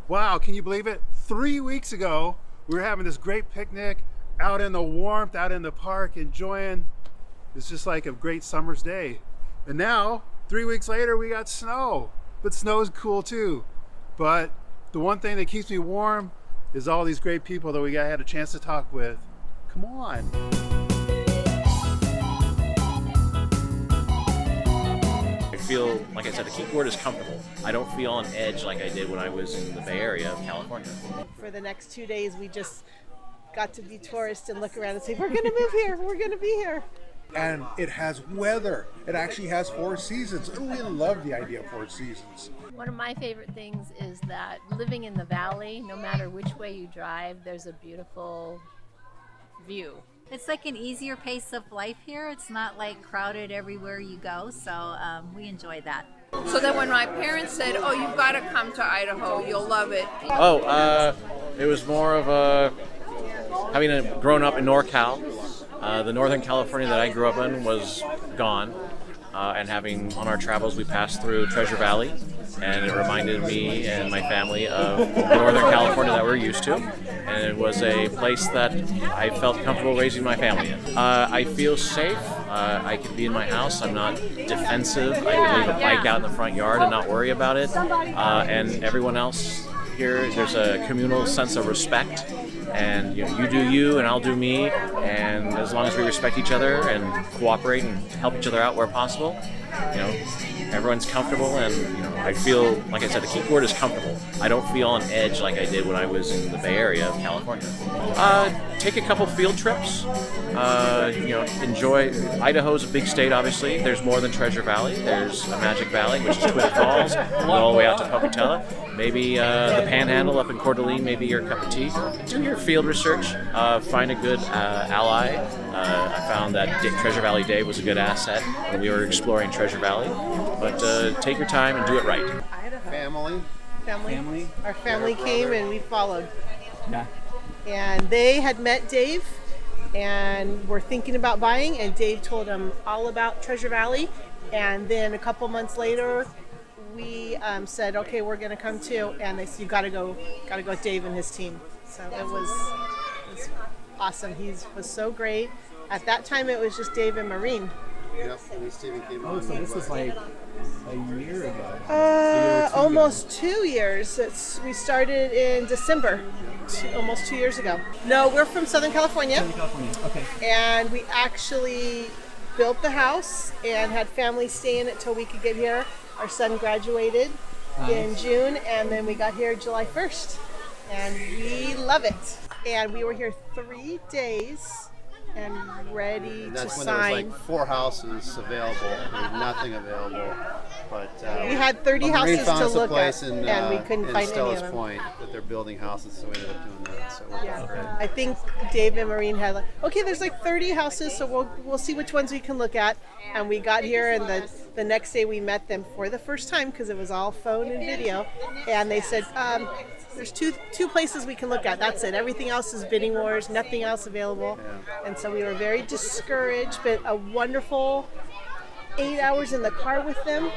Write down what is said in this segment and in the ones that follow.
Wow, can you believe it? 3 weeks ago, we were having this great picnic out in the warmth, out in the park, enjoying. It's just like a great summer's day. And now, 3 weeks later, we got snow. But snow is cool too. But the one thing that keeps me warm is all these great people that we had a chance to talk with. Come on. I feel, like I said, the key word is comfortable. I don't feel on edge like I did when I was in the Bay Area of California. For the next 2 days, we just got to be tourists and look around and say, we're going to move here, we're going to be here. And it has weather. It actually has 4 seasons. And we love the idea of 4 seasons. One of my favorite things is that living in the valley, no matter which way you drive, there's a beautiful view. It's like an easier pace of life here. It's not like crowded everywhere you go, so we enjoy that. So that when my parents said, oh, you've got to come to Idaho, you'll love it. It was more of having grown up in NorCal. The Northern California that I grew up in was gone. And having on our travels, we passed through Treasure Valley, and it reminded me and my family of Northern California that we're used to. And it was a place that I felt comfortable raising my family in. I feel safe. I can be in my house. I'm not defensive. I can leave a bike out in the front yard and not worry about it. And everyone else here, there's a communal sense of respect. And you do you and I'll do me, and as long as we respect each other and cooperate and help each other out where possible, everyone's comfortable. And I feel, like I said, the key word is comfortable. I don't feel on edge like I did when I was in the Bay Area of California. Take a couple field trips. Enjoy. Idaho's a big state, obviously. There's more than Treasure Valley. There's a Magic Valley, which is Twin Falls, all the way out to Pocatello. Maybe the Panhandle up in Coeur d'Alene, maybe your cup of tea. Do your field research. Find a good ally. I found that Treasure Valley Dave was a good asset when we were exploring Treasure Valley. But take your time and do it right. Family. Our family came and we followed. Yeah. And they had met Dave and were thinking about buying, and Dave told them all about Treasure Valley. And then a couple months later, we said, okay, we're going to come too. And they said, you got to go with Dave and his team. So it was awesome. He was so great. At that time, it was just Dave and Maureen. Yep, and Steven came on. So this was like a year ago? Almost 2 years. We started in December, almost 2 years ago. No, we're from Southern California. Southern California, okay. And we actually built the house and had family stay in it till we could get here. Our son graduated in June, and then we got here July 1st. And we love it. And we were here 3 days and ready to sign. That's when there was like 4 houses available. There was nothing available. But we had 30 houses to look at, and we couldn't find any of them. Point that they're building houses, so we ended up doing that. So great. I think Dave and Maureen had there's like 30 houses, so we'll see which ones we can look at. And we got here, and the next day we met them for the first time because it was all phone and video. And they said, there's two places we can look at. That's it. Everything else is bidding wars, nothing else available. Yeah. And so we were very discouraged, but a wonderful 8 hours in the car with them,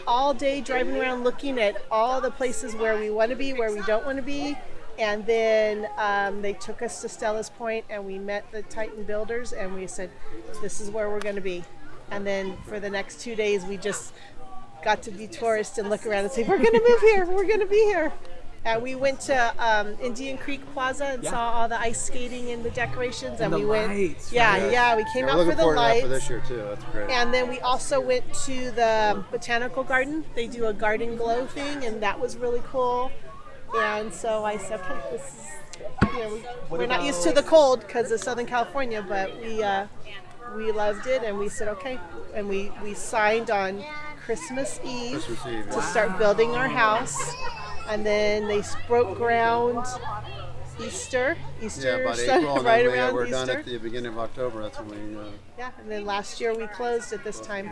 all day driving around looking at all the places where we want to be, where we don't want to be. And then they took us to Stella's Point, and we met the Titan builders, and we said, this is where we're going to be. And then for the next 2 days, we just got to be tourists and look around and say, we're going to move here, we're going to be here. We went to Indian Creek Plaza and saw all the ice skating and the decorations, and we went. Lights, we came out for the lights. For this year too. That's great. And then we also went to the botanical garden. They do a garden glow thing, and that was really cool. And so I said, okay, this is, we're not used to the cold because of Southern California, but we loved it, and we said okay, and we signed on Christmas Eve to start building our house. And then they broke ground Easter about Sunday, April, right and around we're Easter. done at the beginning of October. That's when we. And then last year we closed at this time,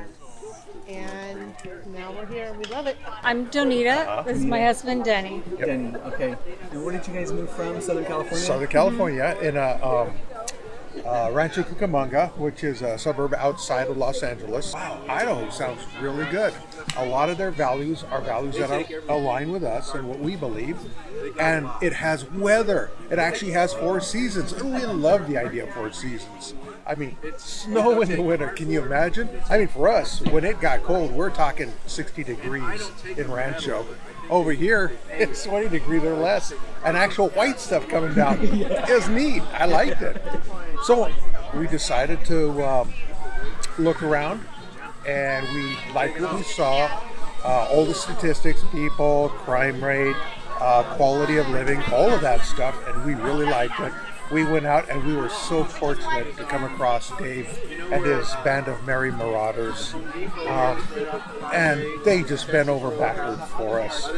and now we're here and we love it. I'm Donita. This is my husband, Denny. Yep. Denny, okay. And where did you guys move from? Southern California? Southern California, in a Rancho Cucamonga, which is a suburb outside of Los Angeles. Wow, Idaho sounds really good. A lot of their values are values that align with us and what we believe. And it has weather. It actually has 4 seasons. And we love the idea of 4 seasons. I mean, snow in the winter, can you imagine? I mean, for us, when it got cold, we're talking 60 degrees in Rancho. Over here, it's 20 degrees or less, and actual white stuff coming down. It was neat. I liked it. So we decided to look around, and we liked what we saw. All the statistics, people, crime rate, quality of living, all of that stuff, and we really liked it. We went out and we were so fortunate to come across Dave and his band of merry marauders. And they just bent over backwards for us.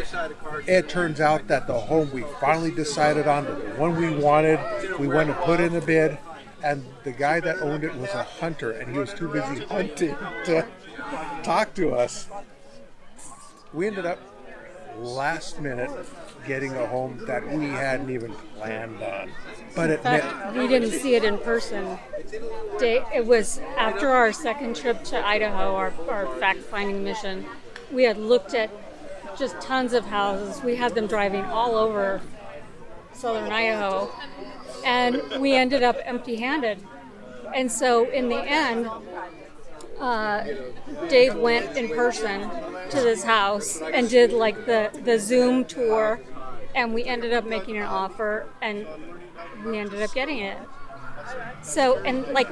It turns out that the home we finally decided on, the one we wanted, we went to put in a bid, and the guy that owned it was a hunter, and he was too busy hunting to talk to us. We ended up last minute getting a home that we hadn't even planned on. But In fact, we didn't see it in person. It was after our second trip to Idaho, our fact-finding mission. We had looked at just tons of houses. We had them driving all over southern Idaho, and we ended up empty-handed. And so in the end, Dave went in person to this house and did like the Zoom tour, and we ended up making an offer, and we ended up getting it. So, and like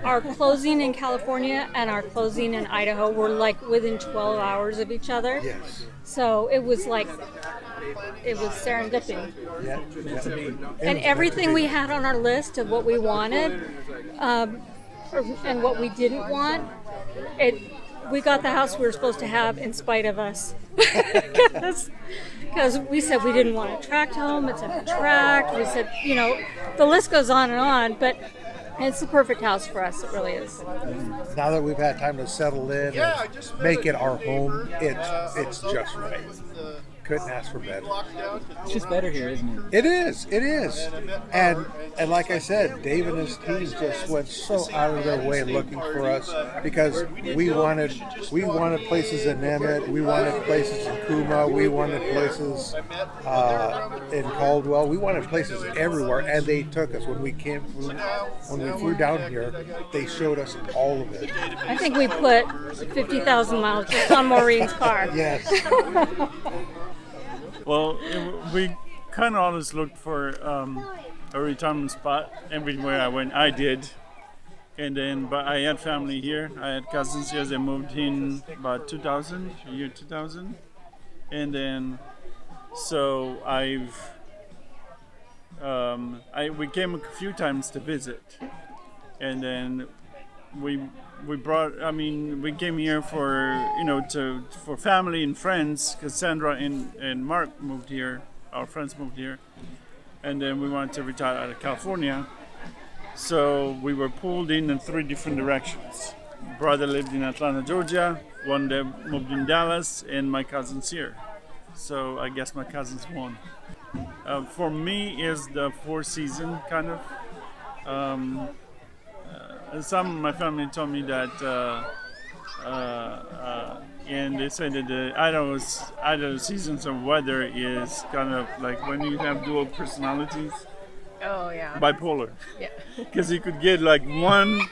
our closing in California and our closing in Idaho were like within 12 hours of each other. Yes. So it was like, it was serendipity. Yeah. And everything we had on our list of what we wanted and what we didn't want, we got the house we were supposed to have in spite of us. Because we said we didn't want a tract home, it's a tract. We said, the list goes on, but it's the perfect house for us. It really is. Now that we've had time to settle in and make it our home, it's just right. Couldn't ask for better. It's just better here, isn't it? It is. And like I said, Dave and his team just went so out of their way looking for us because we wanted places in Emmett, we wanted places in Kuna, we wanted places in Caldwell, we wanted places everywhere, and they took us when we flew down here. They showed us all of it. I think we put 50,000 miles just on Maureen's car. Yes. Well, we kind of always looked for a retirement spot everywhere I went. I did, but I had family here. I had cousins here. They moved in about 2000, year 2000, and then so we came a few times to visit, and then we came here for family and friends, because Sandra and Mark moved here, our friends moved here, and then we wanted to retire out of California. So we were pulled in 3 different directions. Brother lived in Atlanta, Georgia, one that moved in Dallas, and my cousins here. So I guess my cousins won. For me, is the 4 season kind of. Some of my family told me that, and they said that the Idaho seasons of weather is kind of like when you have dual personalities. Oh yeah. Bipolar. Yeah. Because you could get like one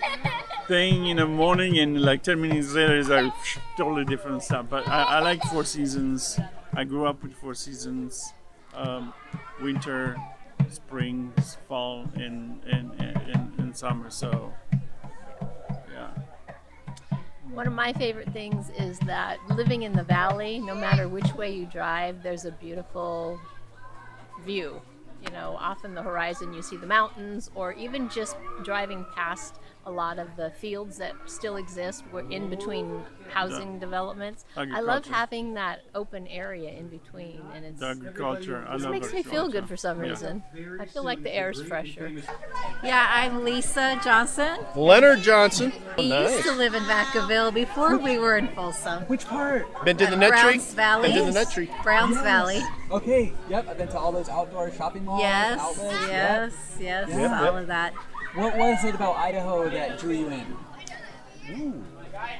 thing in the morning and like 10 minutes later it's like totally different stuff. But I like 4 seasons. I grew up with 4 seasons: winter, spring, fall, and summer. So. One of my favorite things is that living in the valley, no matter which way you drive, there's a beautiful view. Off in the horizon you see the mountains, or even just driving past a lot of the fields that still exist. We're in between housing developments. I love having that open area in between, and it's agriculture. It just makes me feel good for some reason. I feel like the air is fresher. Yeah, I'm Lisa Johnson. Leonard Johnson. We used to live in Vacaville before we were in Folsom. Which part? Been to the Nut Tree? Browns Valley. Been to the Nut Tree. Browns Valley. Okay, yep, I've been to all those outdoor shopping malls, outlets. Yes, all of that. What was it about Idaho that drew you in?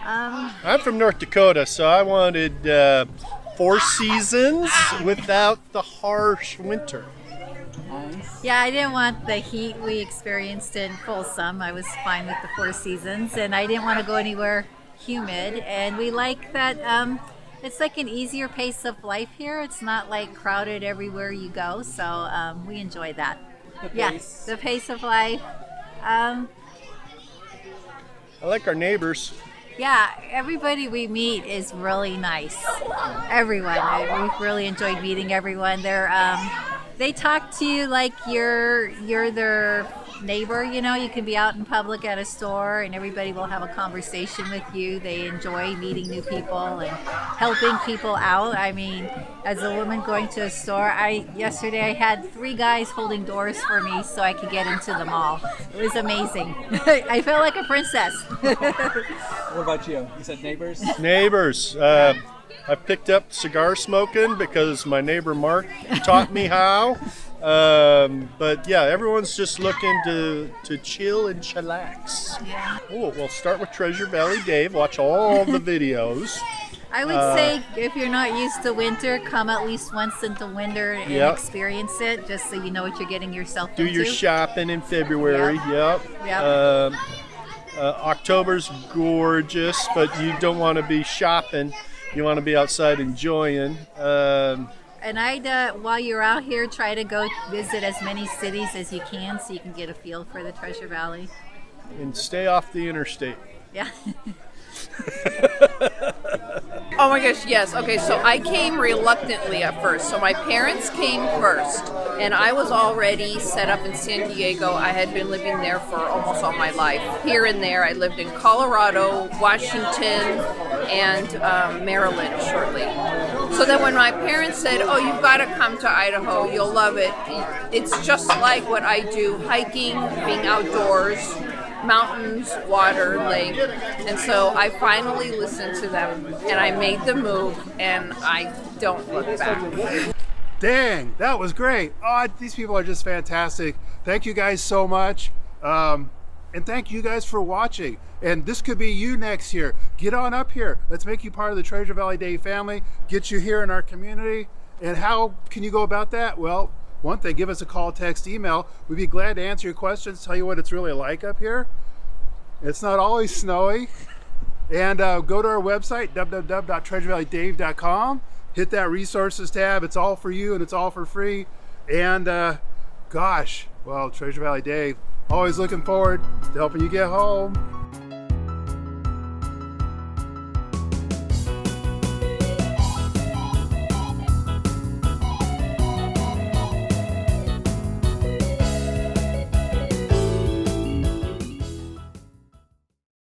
I'm from North Dakota, so I wanted 4 seasons without the harsh winter. Nice. Yeah, I didn't want the heat we experienced in Folsom. I was fine with the 4 seasons, and I didn't want to go anywhere humid. And we like that it's like an easier pace of life here. It's not like crowded everywhere you go, so we enjoy that. Pace. The pace of life. I like our neighbors. Yeah, everybody we meet is really nice. Everyone. We've really enjoyed meeting everyone. They talk to you like you're their neighbor, you know. You can be out in public at a store and everybody will have a conversation with you. They enjoy meeting new people and helping people out. I mean, as a woman going to a store, yesterday I had 3 guys holding doors for me so I could get into the mall. It was amazing. I felt like a princess. What about you? You said neighbors? Neighbors. I picked up cigar smoking because my neighbor Mark taught me how. But yeah, everyone's just looking to chill and chillax. Yeah. Oh, we'll start with Treasure Valley Dave. Watch all the videos. I would say if you're not used to winter, come at least once into winter and experience it, just so you know what you're getting yourself into. Do your shopping in February. Yep. October's gorgeous, but you don't want to be shopping. You want to be outside enjoying. And while you're out here, try to go visit as many cities as you can so you can get a feel for the Treasure Valley. And stay off the interstate. Yeah. Oh my gosh, yes. Okay, so I came reluctantly at first. So my parents came first, and I was already set up in San Diego. I had been living there for almost all my life. Here and there, I lived in Colorado, Washington, and Maryland shortly. So then when my parents said, oh, you've got to come to Idaho, you'll love it. It's just like what I do, hiking, being outdoors, mountains, water, lake. And so I finally listened to them and I made the move and I don't look back. Dang, that was great. Oh, these people are just fantastic. Thank you guys so much. And thank you guys for watching. And this could be you next year. Get on up here. Let's make you part of the Treasure Valley Dave family, get you here in our community. And how can you go about that? Well, one thing, give us a call, text, email. We'd be glad to answer your questions, tell you what it's really like up here. It's not always snowy. And go to our website, www.treasurevalleydave.com. Hit that resources tab. It's all for you and it's all for free. And gosh, well, Treasure Valley Dave, always looking forward to helping you get home.